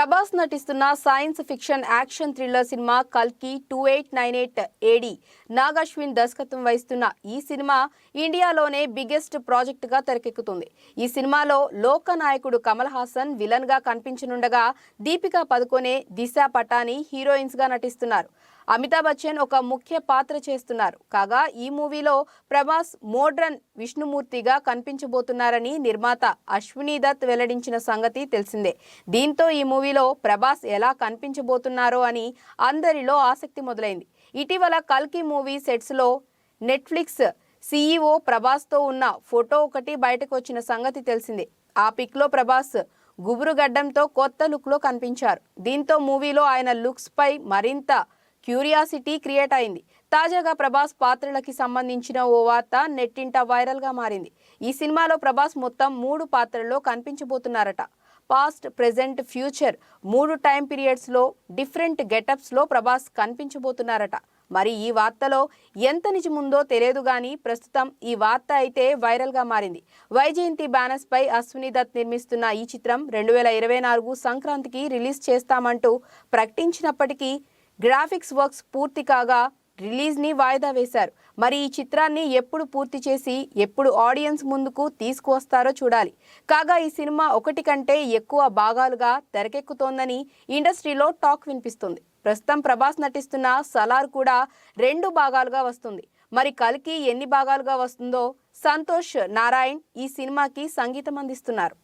ప్రభాస్ నటిస్తున్న science fiction action thriller cinema కల్కి 2898 AD Nag Ashwin దర్శకత్వం వహిస్తున్న ఈ సినిమా ఇండియాలోనే బిగ్గెస్ట్ ప్రాజెక్ట్ గా తెరకెక్కుతుంది. ఈ సినిమాలో లోకనాయకుడు కమల్ హాసన్ విలన్ గా కనిపించనుండగా దీపికా పదుకొనే, దిశా పటాని హీరోయిన్స్ గా నటిస్తున్నారు. అమితాబ్ బచ్చన్ ఒక ముఖ్య పాత్ర చేస్తున్నారు. కాగా ఈ మూవీలో ప్రభాస్ మోడ్రన్ విష్ణుమూర్తిగా కనిపించబోతున్నారని నిర్మాత అశ్విని దత్ వెల్లడించిన సంగతి తెలిసిందే. దీంతో ఈ మూవీలో ప్రభాస్ ఎలా కనిపించబోతున్నారో అని అందరిలో ఆసక్తి మొదలైంది. ఇటీవల కల్కి మూవీ సెట్స్ లో నెట్ఫ్లిక్స్ సీఈఓ ప్రభాస్తో ఉన్న ఫోటో ఒకటి బయటకు వచ్చిన సంగతి తెలిసిందే. ఆ పిక్ లో ప్రభాస్ గుబురు గడ్డంతో కొత్త లుక్ లో కనిపించారు. దీంతో మూవీలో ఆయన లుక్స్ పై మరింత క్యూరియాసిటీ క్రియేట్ అయింది. తాజాగా ప్రభాస్ పాత్రలకి సంబంధించిన ఓ వార్త నెట్టింట వైరల్ గా మారింది. ఈ సినిమాలో ప్రభాస్ మొత్తం 3 పాత్రల్లో కనిపించబోతున్నారట. Past, present, future 3 time periods లో డిఫరెంట్ గెటప్స్ లో ప్రభాస్ కనిపించబోతున్నారట. మరి ఈ వార్తలో ఎంత నిజముందో తెలియదు గానీ ప్రస్తుతం ఈ వార్త అయితే వైరల్ గా మారింది. వైజయంతి బ్యానర్స్ పై అశ్విని దత్ నిర్మిస్తున్న ఈ చిత్రం 2024 సంక్రాంతికి రిలీజ్ చేస్తామంటూ ప్రకటించినప్పటికీ గ్రాఫిక్స్ వర్క్స్ పూర్తి కాగా రిలీజ్ ని వాయిదా వేశారు. మరి ఈ చిత్రాన్ని ఎప్పుడు పూర్తి చేసి ఎప్పుడు ఆడియన్స్ ముందుకు తీసుకువస్తారో చూడాలి. కాగా ఈ సినిమా 1 కంటే ఎక్కువ భాగాలుగా తెరకెక్కుతోందని ఇండస్ట్రీలో టాక్ వినిపిస్తుంది. ప్రస్తుతం ప్రభాస్ నటిస్తున్న సలార్ కూడా 2 భాగాలుగా వస్తుంది. మరి కల్కి ఎన్ని భాగాలుగా వస్తుందో సంతోష్ నారాయణ్ ఈ సినిమాకి సంగీతం అందిస్తున్నారు.